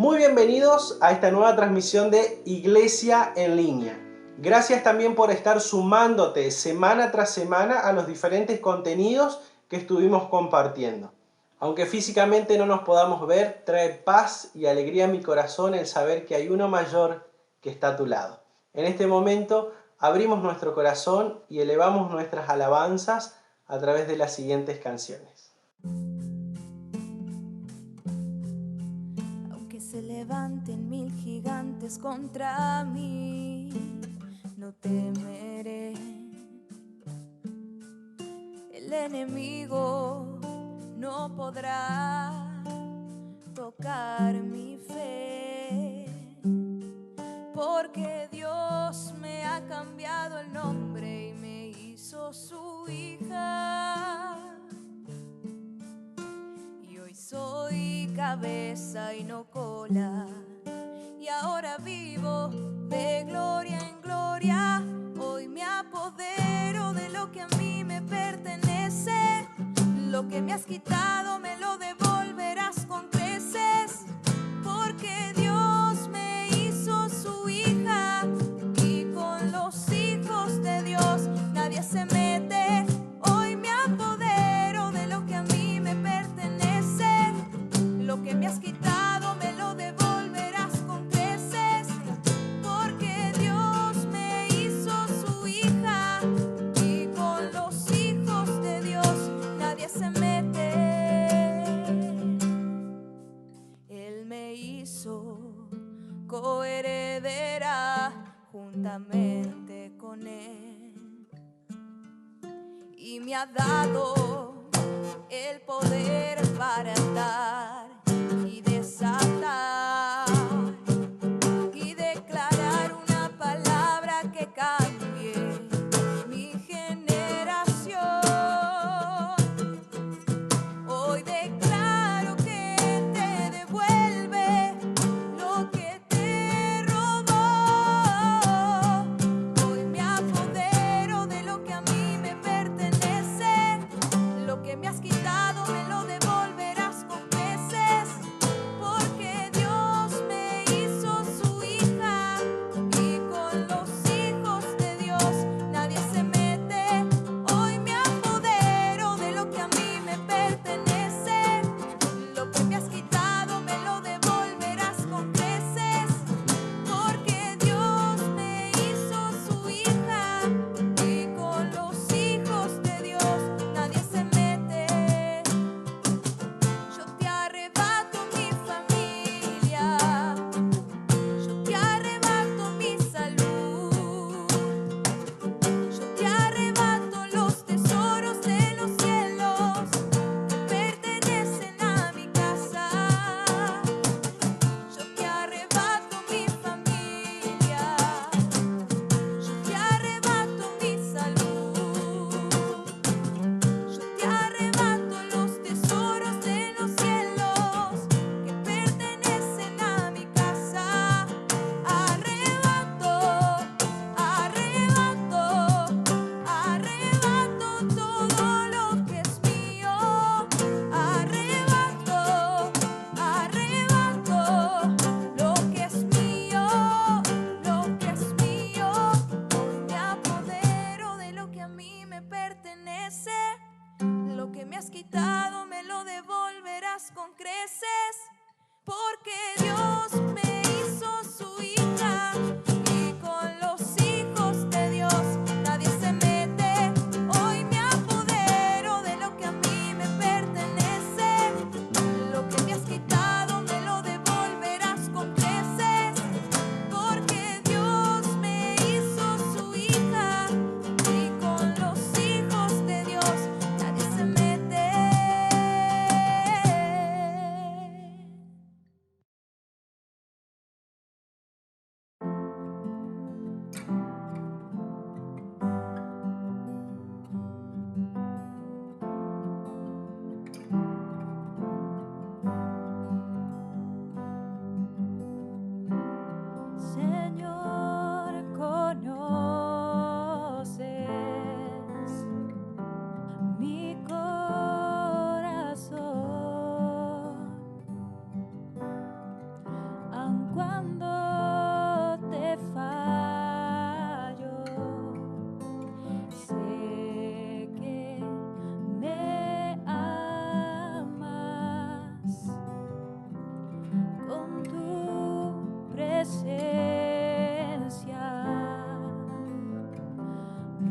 Muy bienvenidos a esta nueva transmisión de Iglesia en Línea. Gracias también por estar sumándote semana tras semana a los diferentes contenidos que estuvimos compartiendo. Aunque físicamente no nos podamos ver, trae paz y alegría a mi corazón el saber que hay uno mayor que está a tu lado. En este momento abrimos nuestro corazón y elevamos nuestras alabanzas a través de las siguientes canciones. Aunque se levanten 1000 gigantes contra mí, no temeré. El enemigo no podrá tocar mi fe, porque Dios me ha cambiado el nombre y me hizo su hija. Y hoy soy cabeza y no cola, y ahora vivo de gloria en gloria. Hoy me apodero de lo que a mí me pertenece. Lo que me has quitado me lo devolverás con creces, porque Dios me hizo su hija, y con los hijos de Dios nadie se mete. Hoy me apodero de lo que a mí me pertenece. Lo que me has quitado me lo devolverás con creces, porque Dios me hizo su hija, y con los hijos de Dios nadie se mete. Él me hizo coheredera juntamente con Él, y me ha dado el poder para atar y desatar, y declarar una palabra que cambie mi generación. Hoy declaro que te devuelve lo que te robó. Hoy me apodero de lo que a mí me pertenece. Lo que me has quitado me lo devolverás con creces,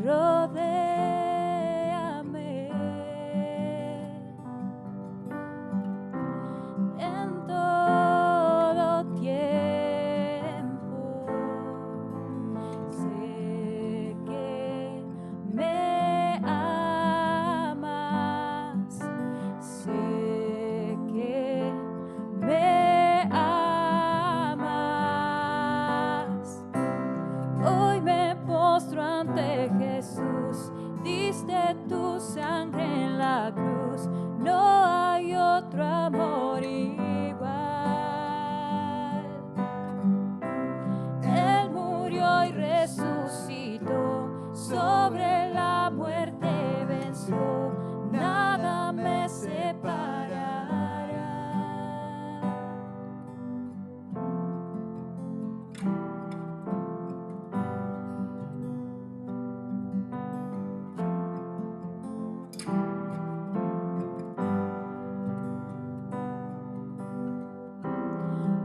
rodéame en todo tiempo. Sé que me amas, sé que me amas. Hoy me postro ante Jesús, diste tu sangre en la cruz, no hay otro amor igual. Él murió y resucitó, sobre la muerte venció, nada me separará.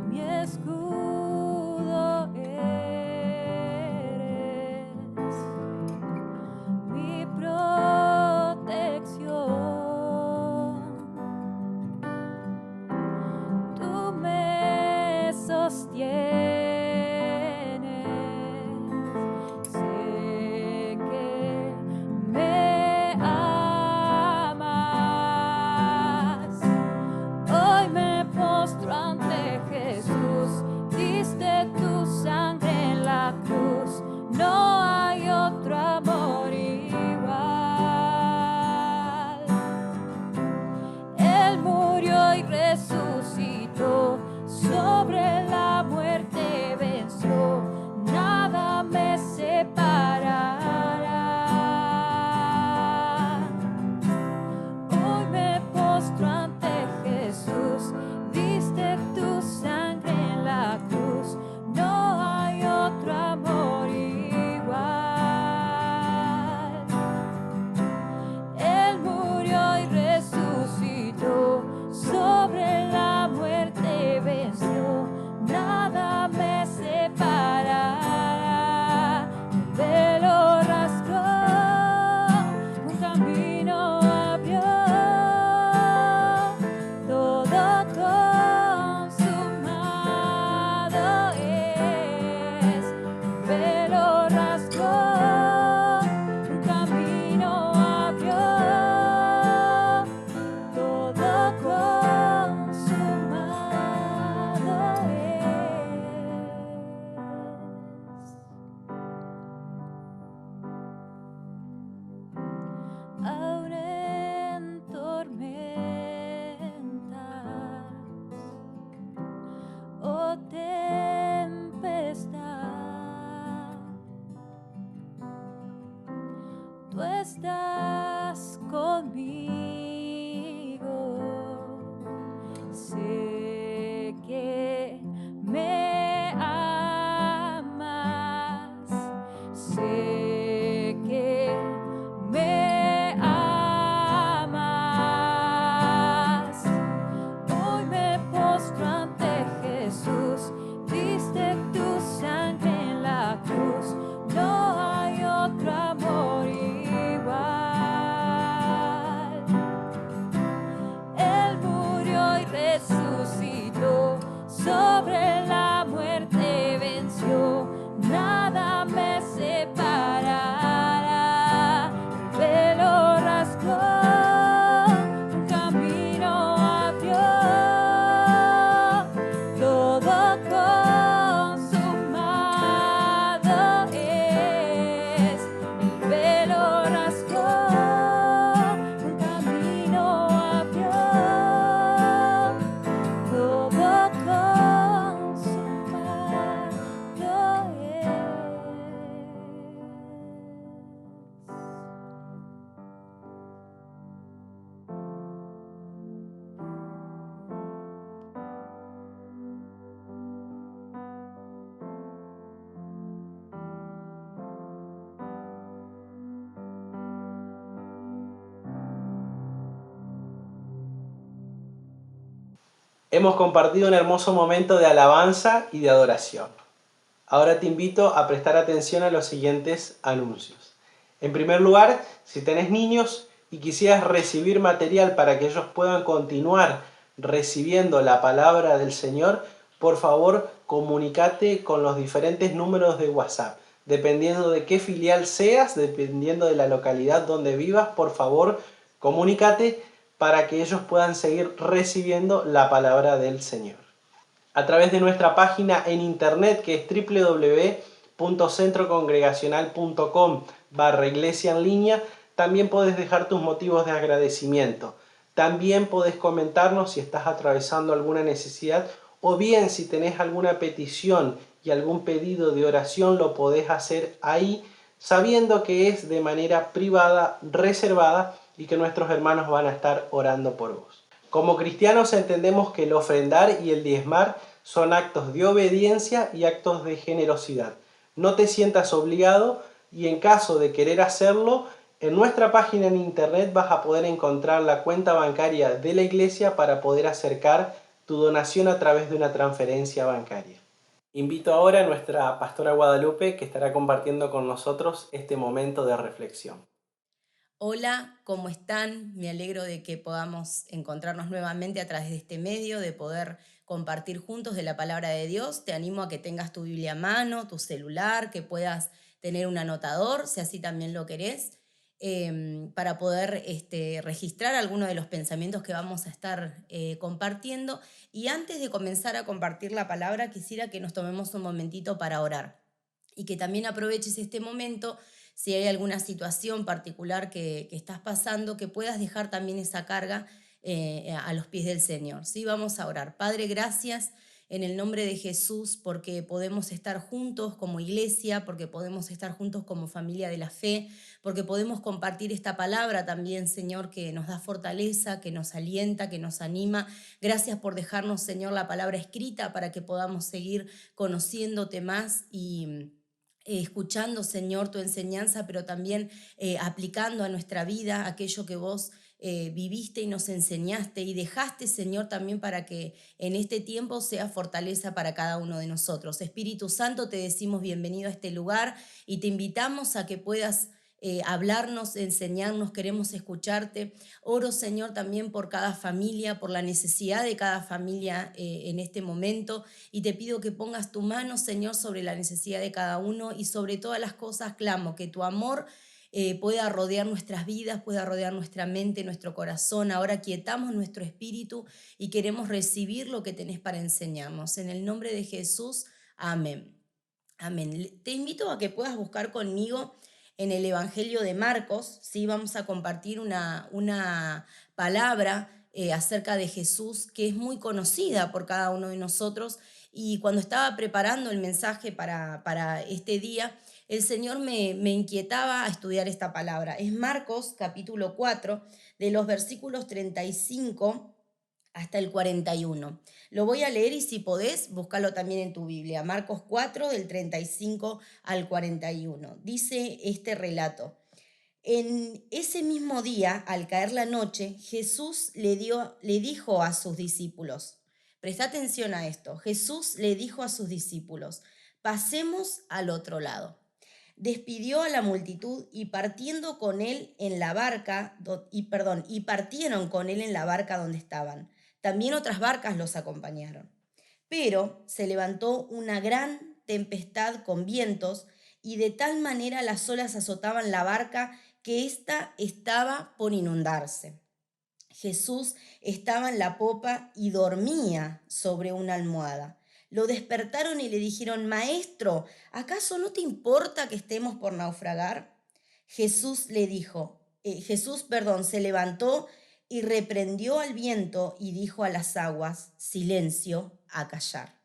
Mi escudo eres, mi protección. Tú me sostienes, sé que me amas. Hoy me postro ante Jesús, diste tu sangre en la cruz, no hay otro amor igual. Él murió y resucitó, sobre la muerte venció, nada me separará. Hoy me postro ante Jesús, diste tu sangre en la cruz, no hay otro amor igual. Él murió y resucitó, sobre la muerte venció, nada me separará. El velo rasgó, un camino abrió, todo consumado es. El velo rasgó, un camino abrió, todo consumado es. Aún en tormentas o tempestad, tú estás conmigo, sé que me amas, sé que me amas. Hoy me postro ante Jesús, diste tu sangre en la cruz, no hay otro amor igual. Él murió y resucitó, sobre la muerte venció, nada me separará. El velo rasgó, un camino abrió, todo consumado es. El velo rasgó, un camino abrió, todo consumado es. Hemos compartido un hermoso momento de alabanza y de adoración. Ahora te invito a prestar atención a los siguientes anuncios. En primer lugar, si tenés niños y quisieras recibir material para que ellos puedan continuar recibiendo la palabra del Señor, por favor comunícate con los diferentes números de WhatsApp. Dependiendo de qué filial seas, dependiendo de la localidad donde vivas, por favor comunícate para que ellos puedan seguir recibiendo la palabra del Señor. A través de nuestra página en internet, que es www.centrocongregacional.com/iglesia en línea, también podés dejar tus motivos de agradecimiento. También podés comentarnos si estás atravesando alguna necesidad o bien si tenés alguna petición y algún pedido de oración, lo podés hacer ahí, sabiendo que es de manera privada, reservada, y que nuestros hermanos van a estar orando por vos. Como cristianos entendemos que el ofrendar y el diezmar son actos de obediencia y actos de generosidad. No te sientas obligado, y en caso de querer hacerlo, en nuestra página en internet vas a poder encontrar la cuenta bancaria de la iglesia para poder acercar tu donación a través de una transferencia bancaria. Invito ahora a nuestra pastora Guadalupe, que estará compartiendo con nosotros este momento de reflexión. Hola, ¿cómo están? Me alegro de que podamos encontrarnos nuevamente a través de este medio, de poder compartir juntos de la palabra de Dios. Te animo a que tengas tu Biblia a mano, tu celular, que puedas tener un anotador, si así también lo querés, para poder registrar algunos de los pensamientos que vamos a estar compartiendo. Y antes de comenzar a compartir la palabra, quisiera que nos tomemos un momentito para orar y que también aproveches este momento, si hay alguna situación particular que estás pasando, que puedas dejar también esa carga a los pies del Señor. ¿Sí? Vamos a orar. Padre, gracias en el nombre de Jesús porque podemos estar juntos como iglesia, porque podemos estar juntos como familia de la fe, porque podemos compartir esta palabra también, Señor, que nos da fortaleza, que nos alienta, que nos anima. Gracias por dejarnos, Señor, la palabra escrita para que podamos seguir conociéndote más y escuchando, Señor, tu enseñanza, pero también aplicando a nuestra vida aquello que vos viviste y nos enseñaste y dejaste, Señor, también para que en este tiempo sea fortaleza para cada uno de nosotros. Espíritu Santo, te decimos bienvenido a este lugar y te invitamos a que puedas hablarnos, enseñarnos, queremos escucharte. Oro, Señor, también por cada familia, por la necesidad de cada familia en este momento, y te pido que pongas tu mano, Señor, sobre la necesidad de cada uno, y sobre todas las cosas clamo que tu amor pueda rodear nuestras vidas, pueda rodear nuestra mente, nuestro corazón. Ahora quietamos nuestro espíritu y queremos recibir lo que tenés para enseñarnos. En el nombre de Jesús, amén. Amén. Te invito a que puedas buscar conmigo en el Evangelio de Marcos. ¿Sí? Vamos a compartir una palabra acerca de Jesús que es muy conocida por cada uno de nosotros. Y cuando estaba preparando el mensaje para este día, el Señor me inquietaba a estudiar esta palabra. Es Marcos capítulo 4, de los versículos 35 hasta el 41. Lo voy a leer y si podés, búscalo también en tu Biblia. Marcos 4, del 35 al 41. Dice este relato. En ese mismo día, al caer la noche, Jesús le dijo a sus discípulos, presta atención a esto, Jesús le dijo a sus discípulos, pasemos al otro lado. Despidió a la multitud y partiendo con él en la barca, y partieron con él en la barca donde estaban. También otras barcas los acompañaron. Pero se levantó una gran tempestad con vientos y de tal manera las olas azotaban la barca que ésta estaba por inundarse. Jesús estaba en la popa y dormía sobre una almohada. Lo despertaron y le dijeron, Maestro, ¿acaso no te importa que estemos por naufragar? Se levantó y reprendió al viento y dijo a las aguas, silencio, a callar.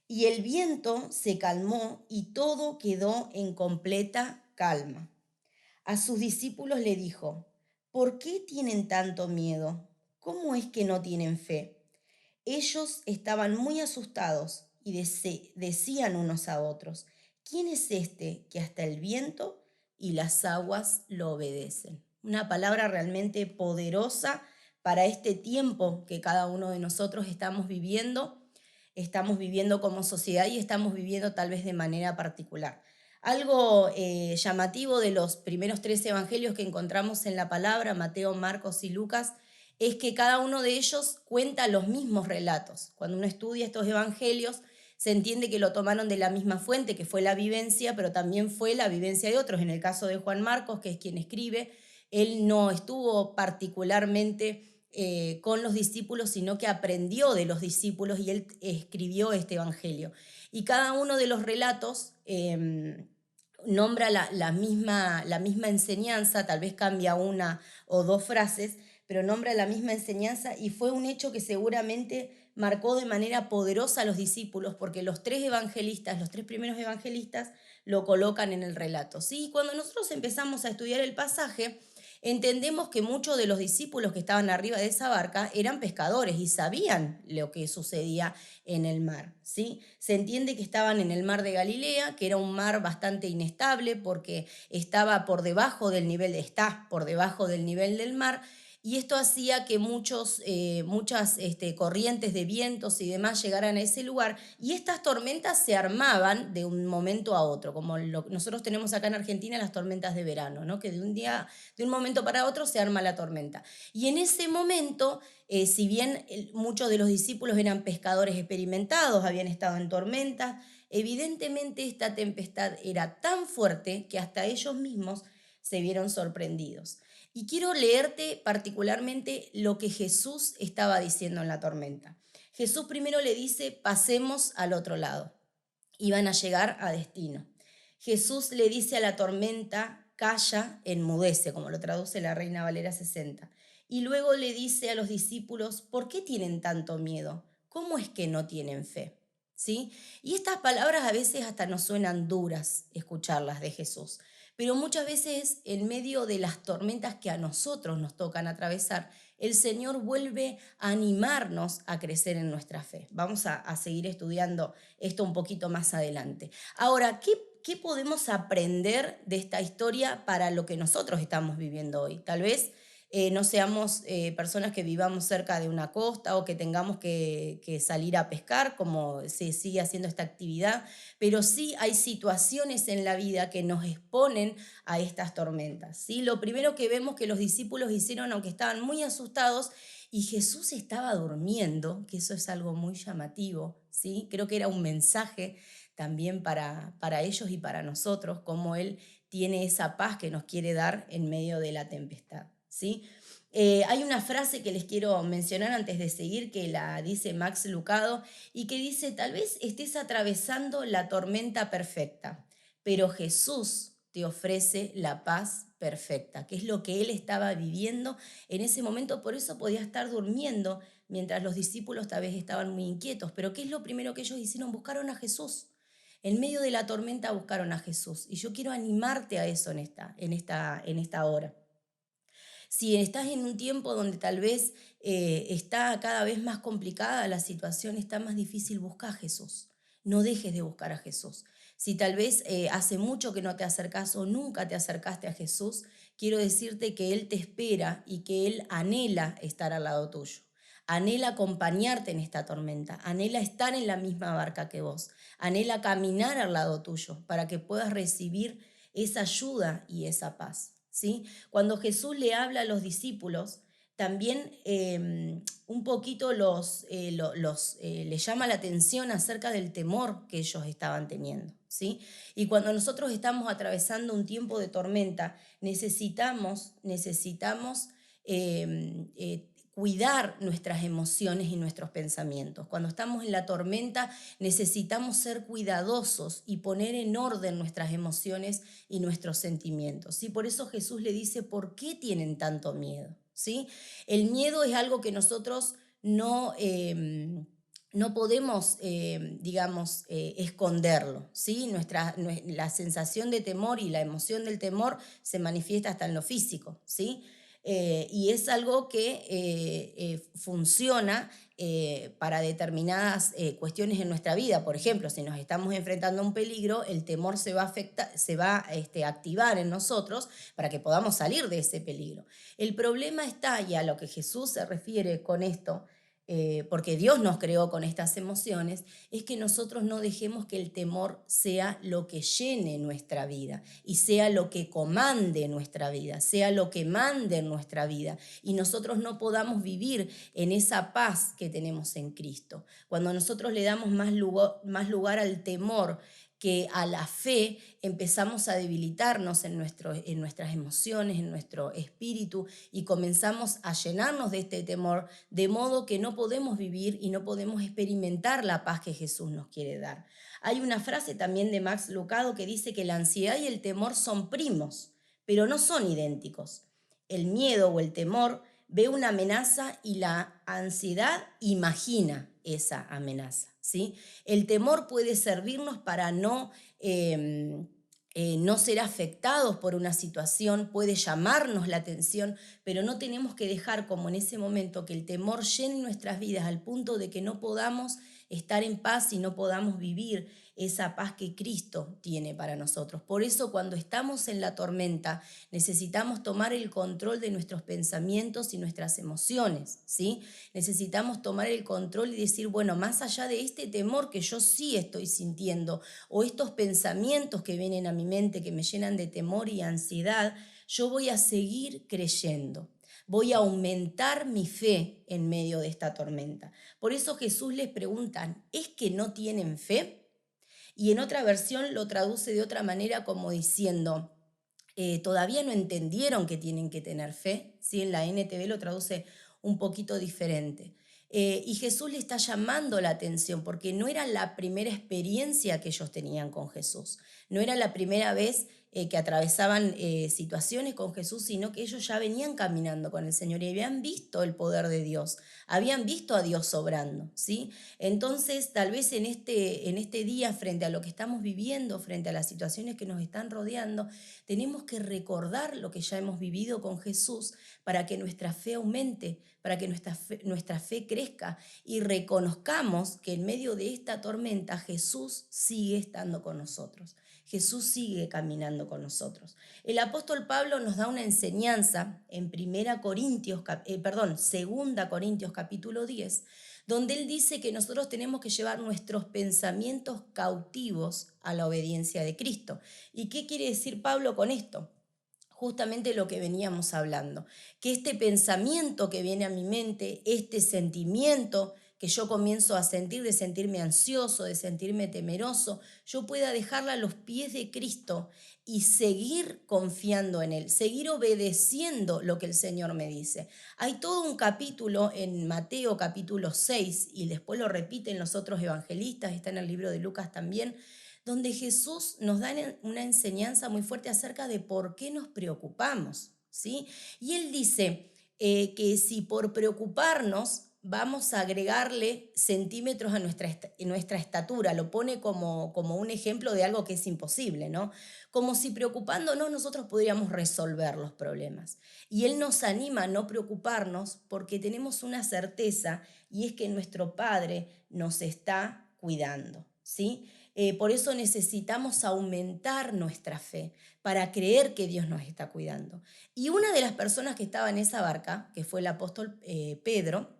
Y el viento se calmó y todo quedó en completa calma. A sus discípulos le dijo, ¿por qué tienen tanto miedo? ¿Cómo es que no tienen fe? Ellos estaban muy asustados y decían unos a otros, ¿quién es este que hasta el viento y las aguas lo obedecen? Una palabra realmente poderosa para este tiempo que cada uno de nosotros estamos viviendo como sociedad y estamos viviendo tal vez de manera particular. Algo llamativo de los primeros 3 evangelios que encontramos en la palabra, Mateo, Marcos y Lucas, es que cada uno de ellos cuenta los mismos relatos. Cuando uno estudia estos evangelios, se entiende que lo tomaron de la misma fuente, que fue la vivencia, pero también fue la vivencia de otros. En el caso de Juan Marcos, que es quien escribe, él no estuvo particularmente con los discípulos, sino que aprendió de los discípulos y él escribió este evangelio. Y cada uno de los relatos nombra la misma enseñanza, tal vez cambia una o dos frases, pero nombra la misma enseñanza y fue un hecho que seguramente marcó de manera poderosa a los discípulos, porque los 3 evangelistas, los 3 primeros evangelistas, lo colocan en el relato. ¿Sí? Cuando nosotros empezamos a estudiar el pasaje, entendemos que muchos de los discípulos que estaban arriba de esa barca eran pescadores y sabían lo que sucedía en el mar, ¿sí? Se entiende que estaban en el mar de Galilea, que era un mar bastante inestable porque está por debajo del nivel del mar, y esto hacía que muchas corrientes de vientos y demás llegaran a ese lugar, y estas tormentas se armaban de un momento a otro, como nosotros tenemos acá en Argentina las tormentas de verano, ¿no? Que de un momento para otro se arma la tormenta. Y en ese momento, si bien muchos de los discípulos eran pescadores experimentados, habían estado en tormentas, evidentemente esta tempestad era tan fuerte que hasta ellos mismos se vieron sorprendidos. Y quiero leerte particularmente lo que Jesús estaba diciendo en la tormenta. Jesús primero le dice, pasemos al otro lado. Iban a llegar a destino. Jesús le dice a la tormenta, calla, enmudece, como lo traduce la Reina Valera 60. Y luego le dice a los discípulos, ¿por qué tienen tanto miedo? ¿Cómo es que no tienen fe? ¿Sí? Y estas palabras a veces hasta nos suenan duras escucharlas de Jesús, pero muchas veces en medio de las tormentas que a nosotros nos tocan atravesar, el Señor vuelve a animarnos a crecer en nuestra fe. Vamos a seguir estudiando esto un poquito más adelante. Ahora, ¿qué podemos aprender de esta historia para lo que nosotros estamos viviendo hoy? Tal vez no seamos personas que vivamos cerca de una costa o que tengamos que salir a pescar, como se sigue haciendo esta actividad, pero sí hay situaciones en la vida que nos exponen a estas tormentas, ¿sí? Lo primero que vemos que los discípulos hicieron, aunque estaban muy asustados, y Jesús estaba durmiendo, que eso es algo muy llamativo, ¿sí? Creo que era un mensaje también para ellos y para nosotros, como Él tiene esa paz que nos quiere dar en medio de la tempestad, ¿sí? Hay una frase que les quiero mencionar antes de seguir, que la dice Max Lucado, y que dice, tal vez estés atravesando la tormenta perfecta, pero Jesús te ofrece la paz perfecta, que es lo que él estaba viviendo en ese momento, por eso podía estar durmiendo, mientras los discípulos tal vez estaban muy inquietos. Pero ¿qué es lo primero que ellos hicieron? Buscaron a Jesús. En medio de la tormenta buscaron a Jesús. Y yo quiero animarte a eso en esta hora. Si estás en un tiempo donde tal vez está cada vez más complicada la situación, está más difícil, busca a Jesús. No dejes de buscar a Jesús. Si tal vez hace mucho que no te acercas o nunca te acercaste a Jesús, quiero decirte que Él te espera y que Él anhela estar al lado tuyo. Anhela acompañarte en esta tormenta, anhela estar en la misma barca que vos, anhela caminar al lado tuyo para que puedas recibir esa ayuda y esa paz. ¿Sí? Cuando Jesús le habla a los discípulos, también un poquito les llama la atención acerca del temor que ellos estaban teniendo, ¿sí? Y cuando nosotros estamos atravesando un tiempo de tormenta, necesitamos cuidar nuestras emociones y nuestros pensamientos. Cuando estamos en la tormenta, necesitamos ser cuidadosos y poner en orden nuestras emociones y nuestros sentimientos, ¿sí? Por eso Jesús le dice, ¿por qué tienen tanto miedo? ¿Sí? El miedo es algo que nosotros no podemos, esconderlo, ¿sí? La sensación de temor y la emoción del temor se manifiesta hasta en lo físico, ¿sí? Y es algo que funciona para determinadas cuestiones en nuestra vida. Por ejemplo, si nos estamos enfrentando a un peligro, el temor se va a activar en nosotros para que podamos salir de ese peligro. El problema está, y a lo que Jesús se refiere con esto, porque Dios nos creó con estas emociones, es que nosotros no dejemos que el temor sea lo que llene nuestra vida y sea lo que comande nuestra vida, sea lo que mande nuestra vida, y nosotros no podamos vivir en esa paz que tenemos en Cristo. Cuando nosotros le damos más lugar al temor que a la fe, empezamos a debilitarnos en nuestras emociones, en nuestro espíritu, y comenzamos a llenarnos de este temor, de modo que no podemos vivir y no podemos experimentar la paz que Jesús nos quiere dar. Hay una frase también de Max Lucado que dice que la ansiedad y el temor son primos, pero no son idénticos. El miedo o el temor ve una amenaza y la ansiedad imagina esa amenaza, ¿sí? El temor puede servirnos para no ser afectados por una situación, puede llamarnos la atención, pero no tenemos que dejar, como en ese momento, que el temor llene nuestras vidas al punto de que no podamos estar en paz y no podamos vivir esa paz que Cristo tiene para nosotros. Por eso, cuando estamos en la tormenta, necesitamos tomar el control de nuestros pensamientos y nuestras emociones, ¿sí? Necesitamos tomar el control y decir, bueno, más allá de este temor que yo sí estoy sintiendo, o estos pensamientos que vienen a mi mente que me llenan de temor y ansiedad, yo voy a seguir creyendo. Voy a aumentar mi fe en medio de esta tormenta. Por eso Jesús les pregunta, ¿es que no tienen fe? Y en otra versión lo traduce de otra manera como diciendo, todavía no entendieron que tienen que tener fe, ¿sí? En la NTV lo traduce un poquito diferente. Y Jesús le está llamando la atención porque no era la primera experiencia que ellos tenían con Jesús, no era la primera vez que atravesaban situaciones con Jesús, sino que ellos ya venían caminando con el Señor y habían visto el poder de Dios, habían visto a Dios obrando, ¿sí? Entonces, tal vez en este día, frente a lo que estamos viviendo, frente a las situaciones que nos están rodeando, tenemos que recordar lo que ya hemos vivido con Jesús para que nuestra fe aumente, para que nuestra fe crezca y reconozcamos que en medio de esta tormenta Jesús sigue estando con nosotros. Jesús sigue caminando con nosotros. El apóstol Pablo nos da una enseñanza en 2 Corintios capítulo 10, donde él dice que nosotros tenemos que llevar nuestros pensamientos cautivos a la obediencia de Cristo. ¿Y qué quiere decir Pablo con esto? Justamente lo que veníamos hablando, que este pensamiento que viene a mi mente, este sentimiento que yo comienzo a sentir, de sentirme ansioso, de sentirme temeroso, yo pueda dejarla a los pies de Cristo y seguir confiando en Él, seguir obedeciendo lo que el Señor me dice. Hay todo un capítulo en Mateo capítulo 6, y después lo repiten los otros evangelistas, está en el libro de Lucas también, donde Jesús nos da una enseñanza muy fuerte acerca de por qué nos preocupamos, ¿sí? Y él dice que si por preocuparnos vamos a agregarle centímetros a nuestra estatura, lo pone como un ejemplo de algo que es imposible, ¿no? Como si preocupándonos nosotros podríamos resolver los problemas. Y él nos anima a no preocuparnos porque tenemos una certeza, y es que nuestro Padre nos está cuidando, ¿sí? Por eso necesitamos aumentar nuestra fe para creer que Dios nos está cuidando. Y una de las personas que estaba en esa barca, que fue el apóstol Pedro,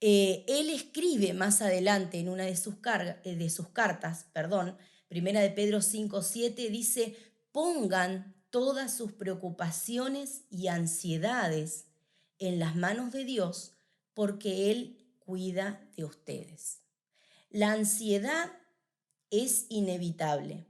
él escribe más adelante en una de sus cartas, primera de Pedro 5:7, dice, pongan todas sus preocupaciones y ansiedades en las manos de Dios, porque Él cuida de ustedes. La ansiedad es inevitable,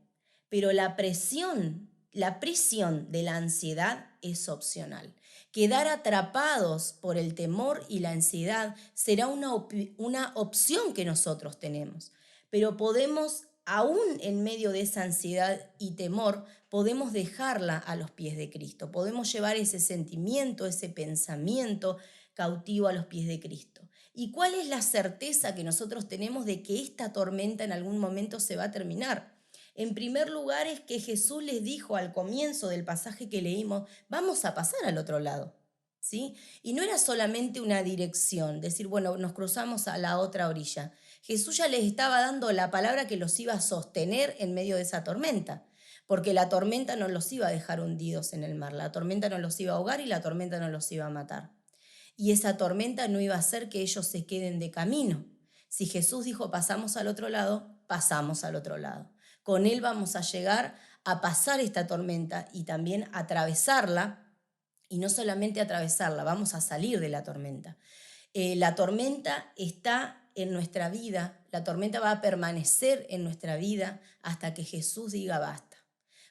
pero la prisión de la ansiedad es opcional. Quedar atrapados por el temor y la ansiedad será una opción que nosotros tenemos, pero podemos, aún en medio de esa ansiedad y temor, podemos dejarla a los pies de Cristo, podemos llevar ese sentimiento, ese pensamiento cautivo a los pies de Cristo. ¿Y cuál es la certeza que nosotros tenemos de que esta tormenta en algún momento se va a terminar? En primer lugar es que Jesús les dijo al comienzo del pasaje que leímos, vamos a pasar al otro lado, ¿sí? Y no era solamente una dirección, decir, bueno, nos cruzamos a la otra orilla. Jesús ya les estaba dando la palabra que los iba a sostener en medio de esa tormenta, porque la tormenta no los iba a dejar hundidos en el mar, la tormenta no los iba a ahogar y la tormenta no los iba a matar. y esa tormenta no iba a hacer que ellos se queden de camino. Si Jesús dijo pasamos al otro lado, pasamos al otro lado. Con Él vamos a llegar a pasar esta tormenta y también atravesarla, y no solamente atravesarla, vamos a salir de la tormenta. La tormenta está en nuestra vida, la tormenta va a permanecer en nuestra vida hasta que Jesús diga basta.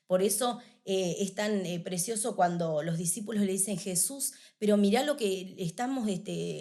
Por eso es tan precioso cuando los discípulos le dicen, Jesús, pero mirá lo que estamos,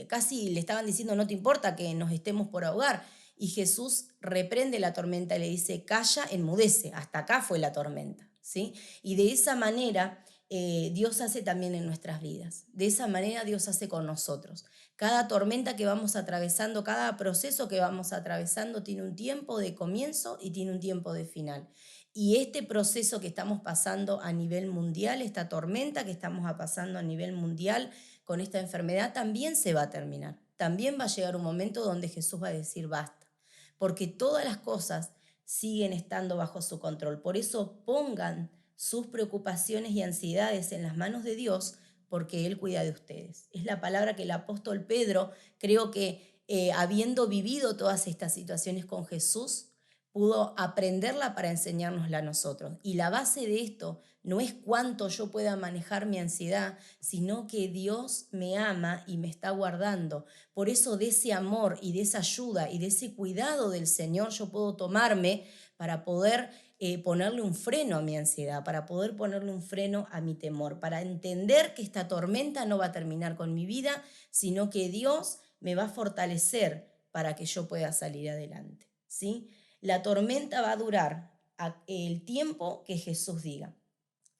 casi le estaban diciendo, no te importa que nos estemos por ahogar. Y Jesús reprende la tormenta y le dice, calla, enmudece, hasta acá fue la tormenta, ¿sí? Y de esa manera Dios hace también en nuestras vidas. De esa manera Dios hace con nosotros. Cada tormenta que vamos atravesando, cada proceso que vamos atravesando tiene un tiempo de comienzo y tiene un tiempo de final. Y este proceso que estamos pasando a nivel mundial, esta tormenta que estamos pasando a nivel mundial con esta enfermedad, también se va a terminar. También va a llegar un momento donde Jesús va a decir basta, porque todas las cosas siguen estando bajo su control. Por eso pongan sus preocupaciones y ansiedades en las manos de Dios, porque Él cuida de ustedes. Es la palabra que el apóstol Pedro, creo que habiendo vivido todas estas situaciones con Jesús, pudo aprenderla para enseñárnosla a nosotros. Y la base de esto no es cuánto yo pueda manejar mi ansiedad, sino que Dios me ama y me está guardando. Por eso de ese amor y de esa ayuda y de ese cuidado del Señor yo puedo tomarme para poder ponerle un freno a mi ansiedad, para poder ponerle un freno a mi temor, para entender que esta tormenta no va a terminar con mi vida, sino que Dios me va a fortalecer para que yo pueda salir adelante, ¿sí? La tormenta va a durar el tiempo que Jesús diga.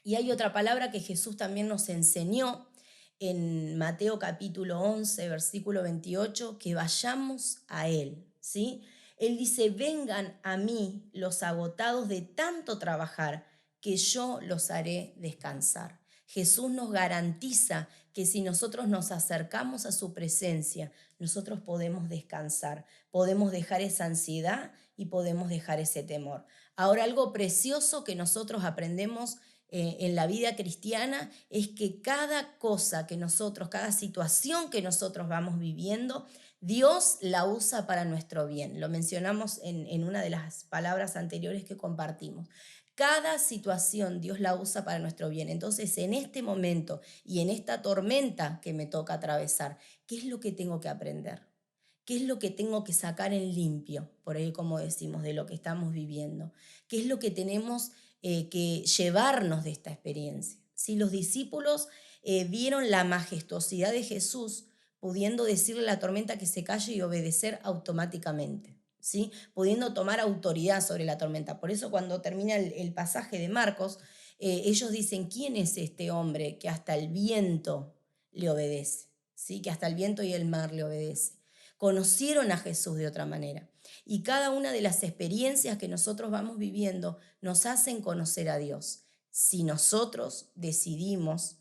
Y hay otra palabra que Jesús también nos enseñó en Mateo capítulo 11, versículo 28, que vayamos a Él, ¿sí? Él dice, vengan a mí los agotados de tanto trabajar, que yo los haré descansar. Jesús nos garantiza que si nosotros nos acercamos a su presencia, nosotros podemos descansar, podemos dejar esa ansiedad y podemos dejar ese temor. Ahora, algo precioso que nosotros aprendemos en la vida cristiana es que cada cosa que nosotros, cada situación que nosotros vamos viviendo, Dios la usa para nuestro bien. Lo mencionamos en una de las palabras anteriores que compartimos. Cada situación Dios la usa para nuestro bien. Entonces, en este momento y en esta tormenta que me toca atravesar, ¿qué es lo que tengo que aprender? ¿Qué es lo que tengo que sacar en limpio, por ahí como decimos, de lo que estamos viviendo? ¿Qué es lo que tenemos que llevarnos de esta experiencia? Si los discípulos vieron la majestuosidad de Jesús, pudiendo decirle a la tormenta que se calle y obedecer automáticamente, ¿sí? Pudiendo tomar autoridad sobre la tormenta. Por eso cuando termina el pasaje de Marcos, ellos dicen, ¿quién es este hombre que hasta el viento le obedece? ¿Sí? Que hasta el viento y el mar le obedece. Conocieron a Jesús de otra manera. Y cada una de las experiencias que nosotros vamos viviendo nos hacen conocer a Dios. Si nosotros decidimos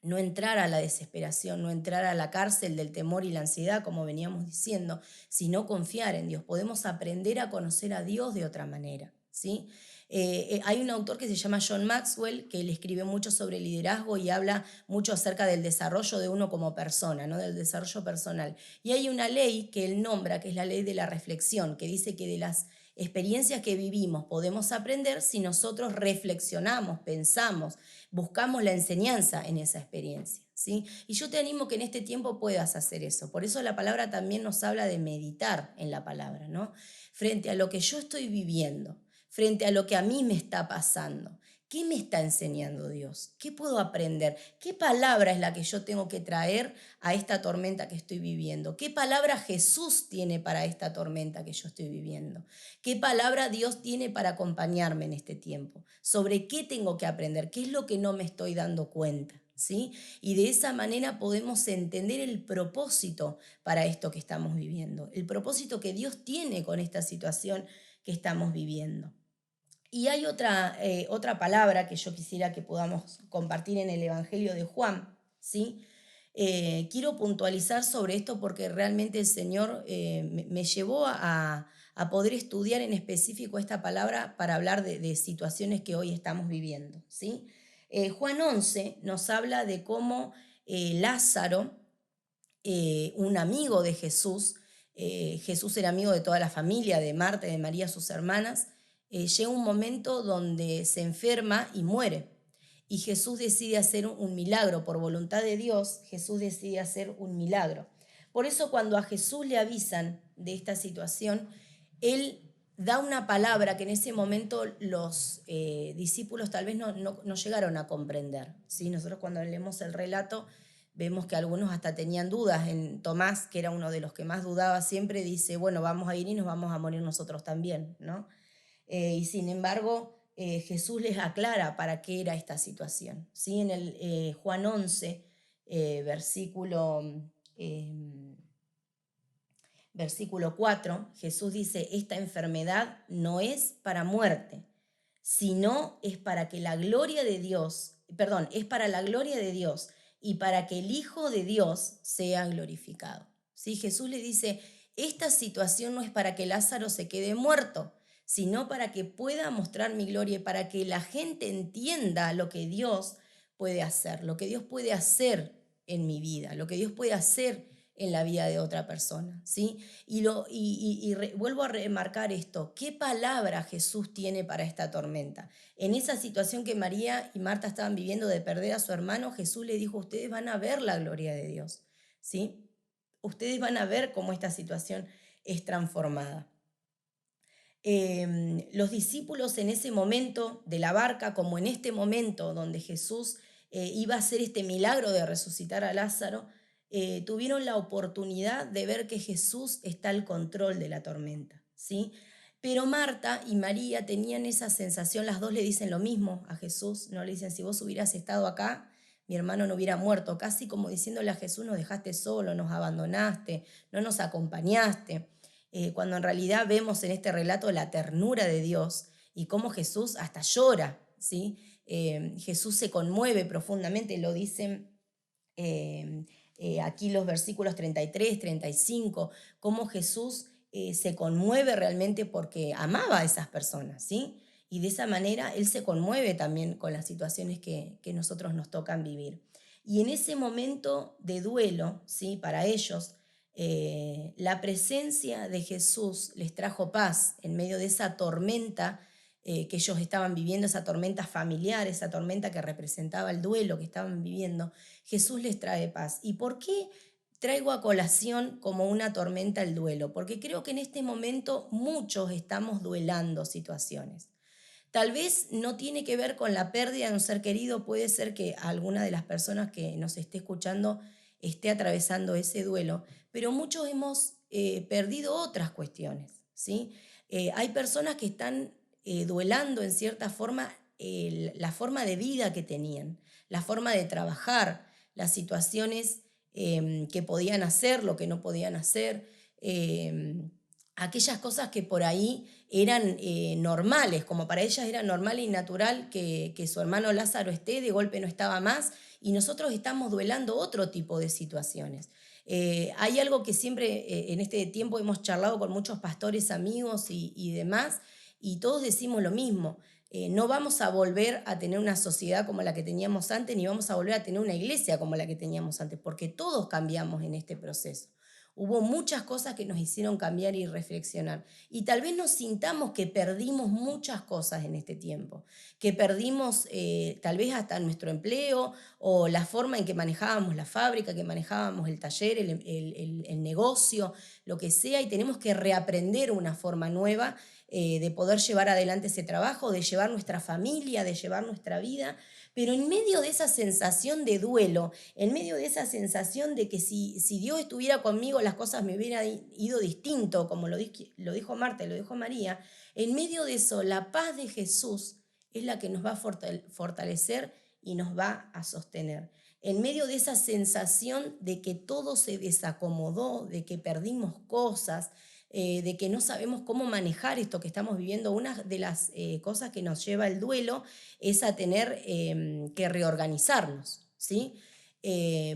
no entrar a la desesperación, no entrar a la cárcel del temor y la ansiedad, como veníamos diciendo, sino confiar en Dios, podemos aprender a conocer a Dios de otra manera, ¿sí? Hay un autor que se llama John Maxwell, que él escribe mucho sobre liderazgo y habla mucho acerca del desarrollo de uno como persona, ¿no? Del desarrollo personal. Y hay una ley que él nombra, que es la ley de la reflexión, que dice que de las experiencias que vivimos podemos aprender si nosotros reflexionamos, pensamos, buscamos la enseñanza en esa experiencia, ¿sí? Y yo te animo que en este tiempo puedas hacer eso. Por eso la palabra también nos habla de meditar en la palabra, ¿no? Frente a lo que yo estoy viviendo, frente a lo que a mí me está pasando. ¿Qué me está enseñando Dios? ¿Qué puedo aprender? ¿Qué palabra es la que yo tengo que traer a esta tormenta que estoy viviendo? ¿Qué palabra Jesús tiene para esta tormenta que yo estoy viviendo? ¿Qué palabra Dios tiene para acompañarme en este tiempo? ¿Sobre qué tengo que aprender? ¿Qué es lo que no me estoy dando cuenta? ¿Sí? Y de esa manera podemos entender el propósito para esto que estamos viviendo, el propósito que Dios tiene con esta situación que estamos viviendo. Y hay otra palabra que yo quisiera que podamos compartir en el Evangelio de Juan, ¿sí? Quiero puntualizar sobre esto porque realmente el Señor me llevó a poder estudiar en específico esta palabra para hablar de situaciones que hoy estamos viviendo, ¿sí? Juan 11 nos habla de cómo Lázaro un amigo de Jesús. Jesús era amigo de toda la familia, de Marta y de María, sus hermanas. Llega un momento donde se enferma y muere. Y Jesús decide hacer un milagro. Por voluntad de Dios, Jesús decide hacer un milagro. Por eso cuando a Jesús le avisan de esta situación, Él da una palabra que en ese momento los discípulos tal vez no llegaron a comprender, ¿sí? Nosotros cuando leemos el relato vemos que algunos hasta tenían dudas. En Tomás, que era uno de los que más dudaba siempre, dice, bueno, vamos a ir y nos vamos a morir nosotros también, ¿no? Y sin embargo, Jesús les aclara para qué era esta situación, ¿sí? En el Juan 11, versículo 4, Jesús dice, esta enfermedad no es para muerte, sino es para que la gloria de Dios, perdón, es para la gloria de Dios y para que el Hijo de Dios sea glorificado. ¿Sí? Jesús le dice, esta situación no es para que Lázaro se quede muerto, sino para que pueda mostrar mi gloria y para que la gente entienda lo que Dios puede hacer, lo que Dios puede hacer en mi vida, lo que Dios puede hacer en la vida de otra persona, ¿sí? Vuelvo a remarcar esto, ¿qué palabra Jesús tiene para esta tormenta? En esa situación que María y Marta estaban viviendo de perder a su hermano, Jesús le dijo, ustedes van a ver la gloria de Dios, ¿sí? Ustedes van a ver cómo esta situación es transformada. Los discípulos en ese momento de la barca, como en este momento donde Jesús iba a hacer este milagro de resucitar a Lázaro, tuvieron la oportunidad de ver que Jesús está al control de la tormenta, ¿sí? Pero Marta y María tenían esa sensación, las dos le dicen lo mismo a Jesús, no le dicen, si vos hubieras estado acá, mi hermano no hubiera muerto, casi como diciéndole a Jesús, nos dejaste solo, nos abandonaste, no nos acompañaste. Cuando en realidad vemos en este relato la ternura de Dios y cómo Jesús hasta llora, ¿sí? Jesús se conmueve profundamente, lo dicen aquí los versículos 33, 35, cómo Jesús se conmueve realmente porque amaba a esas personas, ¿sí? Y de esa manera Él se conmueve también con las situaciones que nosotros nos tocan vivir. Y en ese momento de duelo, ¿sí? Para ellos, la presencia de Jesús les trajo paz en medio de esa tormenta que ellos estaban viviendo, esa tormenta familiar, esa tormenta que representaba el duelo que estaban viviendo. Jesús les trae paz. ¿Y por qué traigo a colación como una tormenta el duelo? Porque creo que en este momento muchos estamos duelando situaciones. Tal vez no tiene que ver con la pérdida de un ser querido, puede ser que alguna de las personas que nos esté escuchando esté atravesando ese duelo, pero muchos hemos perdido otras cuestiones, ¿sí? Hay personas que están duelando en cierta forma la forma de vida que tenían, la forma de trabajar, las situaciones que podían hacer, lo que no podían hacer, aquellas cosas que por ahí eran normales, como para ellas era normal y natural que su hermano Lázaro esté, de golpe no estaba más, y nosotros estamos duelando otro tipo de situaciones. Hay algo que siempre en este tiempo hemos charlado con muchos pastores, amigos y demás, y todos decimos lo mismo. No vamos a volver a tener una sociedad como la que teníamos antes, ni vamos a volver a tener una iglesia como la que teníamos antes, porque todos cambiamos en este proceso. Hubo muchas cosas que nos hicieron cambiar y reflexionar. Y tal vez nos sintamos que perdimos muchas cosas en este tiempo, que perdimos tal vez hasta nuestro empleo o la forma en que manejábamos la fábrica, que manejábamos el taller, el negocio, lo que sea, y tenemos que reaprender una forma nueva de poder llevar adelante ese trabajo, de llevar nuestra familia, de llevar nuestra vida. Pero en medio de esa sensación de duelo, en medio de esa sensación de que si Dios estuviera conmigo las cosas me hubieran ido distinto, como lo dijo Marta y lo dijo María, en medio de eso la paz de Jesús es la que nos va a fortalecer y nos va a sostener. En medio de esa sensación de que todo se desacomodó, de que perdimos cosas, de que no sabemos cómo manejar esto que estamos viviendo, una de las cosas que nos lleva el duelo es a tener que reorganizarnos, ¿sí?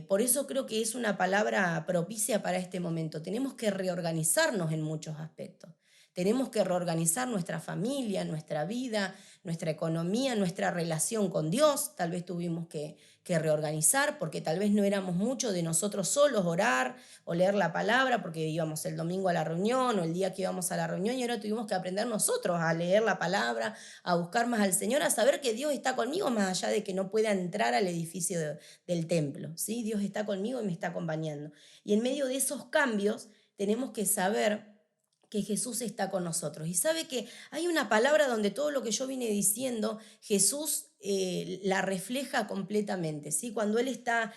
Por eso creo que es una palabra propicia para este momento. Tenemos que reorganizarnos en muchos aspectos. Tenemos que reorganizar nuestra familia, nuestra vida, nuestra economía, nuestra relación con Dios. Tal vez tuvimos que reorganizar porque tal vez no éramos muchos de nosotros solos orar o leer la palabra porque íbamos el domingo a la reunión o el día que íbamos a la reunión, y ahora tuvimos que aprender nosotros a leer la palabra, a buscar más al Señor, a saber que Dios está conmigo más allá de que no pueda entrar al edificio del templo, ¿sí? Dios está conmigo y me está acompañando. Y en medio de esos cambios tenemos que saber que Jesús está con nosotros. Y sabe que hay una palabra donde todo lo que yo vine diciendo, Jesús la refleja completamente, ¿sí? Cuando Él está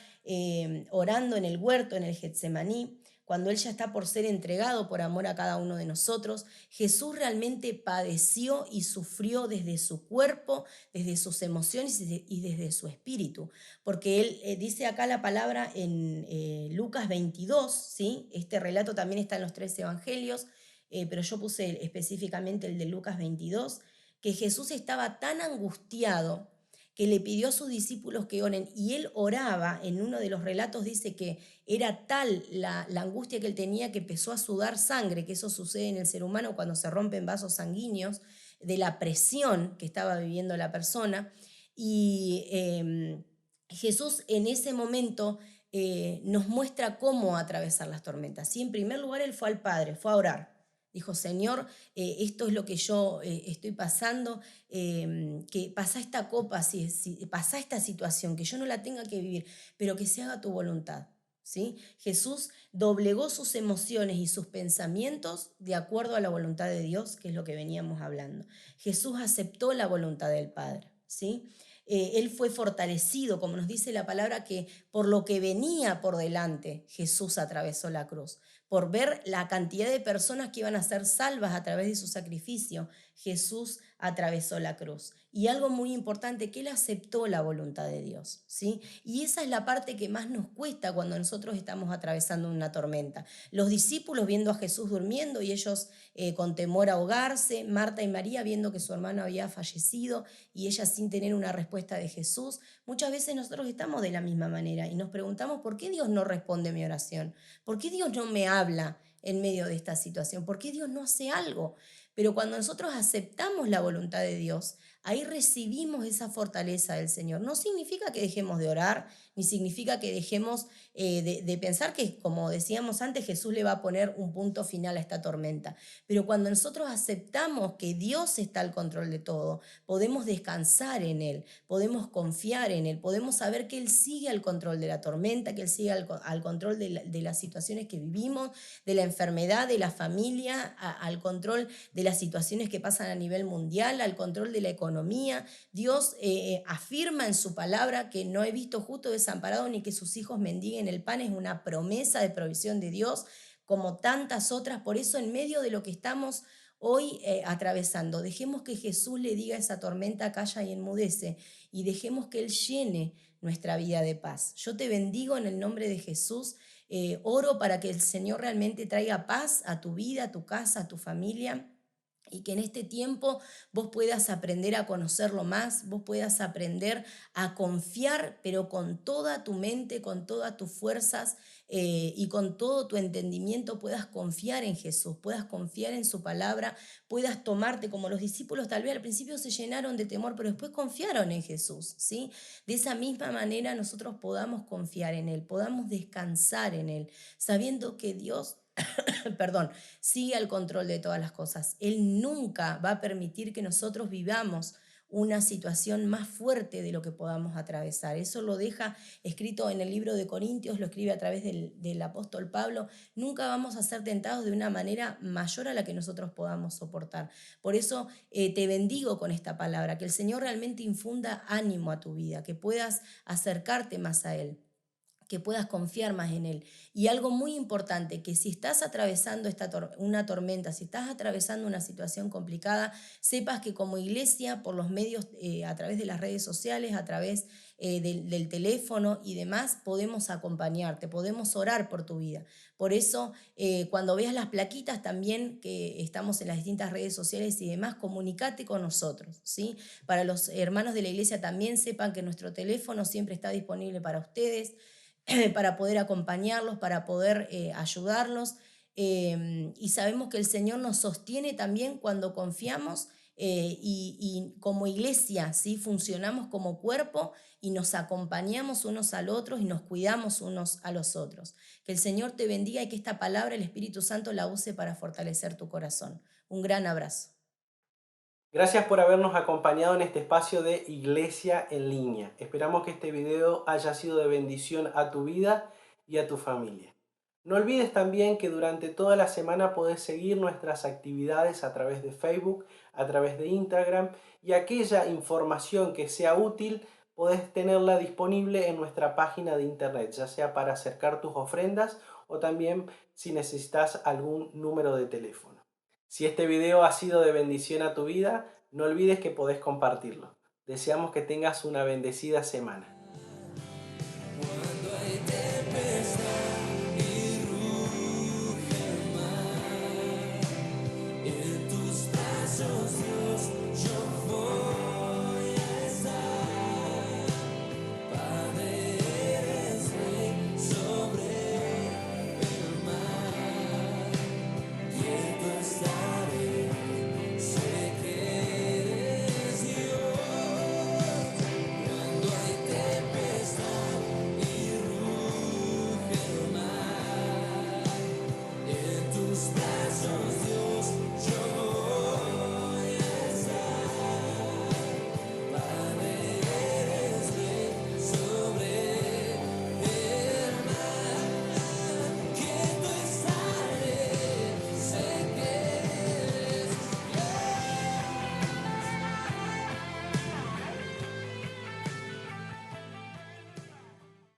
orando en el huerto, en el Getsemaní, cuando Él ya está por ser entregado por amor a cada uno de nosotros, Jesús realmente padeció y sufrió desde su cuerpo, desde sus emociones y desde su espíritu. Porque Él dice acá la palabra en Lucas 22, ¿sí? Este relato también está en los 3 evangelios, pero yo puse específicamente el de Lucas 22, que Jesús estaba tan angustiado que le pidió a sus discípulos que oren, y él oraba. En uno de los relatos dice que era tal la angustia que él tenía que empezó a sudar sangre, que eso sucede en el ser humano cuando se rompen vasos sanguíneos, de la presión que estaba viviendo la persona. Y Jesús en ese momento nos muestra cómo atravesar las tormentas. ¿Sí? En primer lugar, él fue al Padre, fue a orar. Dijo: Señor, esto es lo que yo estoy pasando, que pasa esta copa, si pasa esta situación, que yo no la tenga que vivir, pero que se haga tu voluntad. ¿Sí? Jesús doblegó sus emociones y sus pensamientos de acuerdo a la voluntad de Dios, que es lo que veníamos hablando. Jesús aceptó la voluntad del Padre. ¿Sí? Él fue fortalecido, como nos dice la palabra, que por lo que venía por delante, Jesús atravesó la cruz. Por ver la cantidad de personas que iban a ser salvas a través de su sacrificio, Jesús atravesó la cruz. Y algo muy importante, que Él aceptó la voluntad de Dios, ¿sí? Y esa es la parte que más nos cuesta cuando nosotros estamos atravesando una tormenta. Los discípulos viendo a Jesús durmiendo y ellos con temor a ahogarse, Marta y María viendo que su hermano había fallecido y ella sin tener una respuesta de Jesús. Muchas veces nosotros estamos de la misma manera y nos preguntamos: ¿por qué Dios no responde mi oración? ¿Por qué Dios no me habla en medio de esta situación? ¿Por qué Dios no hace algo? Pero cuando nosotros aceptamos la voluntad de Dios, ahí recibimos esa fortaleza del Señor. No significa que dejemos de orar, ni significa que dejemos de pensar que, como decíamos antes, Jesús le va a poner un punto final a esta tormenta. Pero cuando nosotros aceptamos que Dios está al control de todo, podemos descansar en Él, podemos confiar en Él, podemos saber que Él sigue al control de la tormenta, que Él sigue al control de las situaciones que vivimos, de la enfermedad, de la familia, al control de las situaciones que pasan a nivel mundial, al control de la economía. Dios afirma en su palabra que no he visto justo desamparado ni que sus hijos mendiguen el pan. Es una promesa de provisión de Dios, como tantas otras. Por eso, en medio de lo que estamos hoy atravesando, dejemos que Jesús le diga a esa tormenta: calla y enmudece, y dejemos que Él llene nuestra vida de paz. Yo te bendigo en el nombre de Jesús. Oro para que el Señor realmente traiga paz a tu vida, a tu casa, a tu familia, y que en este tiempo vos puedas aprender a conocerlo más, vos puedas aprender a confiar, pero con toda tu mente, con todas tus fuerzas y con todo tu entendimiento puedas confiar en Jesús, puedas confiar en su palabra, puedas tomarte, como los discípulos tal vez al principio se llenaron de temor, pero después confiaron en Jesús, ¿sí? De esa misma manera nosotros podamos confiar en Él, podamos descansar en Él, sabiendo que Dios perdón, sigue al control de todas las cosas. Él nunca va a permitir que nosotros vivamos una situación más fuerte de lo que podamos atravesar. Eso lo deja escrito en el libro de Corintios, lo escribe a través del apóstol Pablo. Nunca vamos a ser tentados de una manera mayor a la que nosotros podamos soportar. Por eso te bendigo con esta palabra, que el Señor realmente infunda ánimo a tu vida, que puedas acercarte más a Él, que puedas confiar más en Él. Y algo muy importante, que si estás atravesando una tormenta, si estás atravesando una situación complicada, sepas que como iglesia, por los medios, a través de las redes sociales, a través del teléfono y demás, podemos acompañarte, podemos orar por tu vida. Por eso, cuando veas las plaquitas también, que estamos en las distintas redes sociales y demás, comunícate con nosotros, ¿sí? Para los hermanos de la iglesia también sepan que nuestro teléfono siempre está disponible para ustedes, para poder acompañarlos, para poder ayudarlos. y sabemos que el Señor nos sostiene también cuando confiamos y como iglesia, ¿sí? Funcionamos como cuerpo y nos acompañamos unos al otro y nos cuidamos unos a los otros. Que el Señor te bendiga y que esta palabra el Espíritu Santo la use para fortalecer tu corazón. Un gran abrazo. Gracias por habernos acompañado en este espacio de Iglesia en Línea. Esperamos que este video haya sido de bendición a tu vida y a tu familia. No olvides también que durante toda la semana podés seguir nuestras actividades a través de Facebook, a través de Instagram, y aquella información que sea útil podés tenerla disponible en nuestra página de internet, ya sea para acercar tus ofrendas o también si necesitas algún número de teléfono. Si este video ha sido de bendición a tu vida, no olvides que podés compartirlo. Deseamos que tengas una bendecida semana. Cuando hay tempestad y ruge el mar, en tus brazos, Dios, yo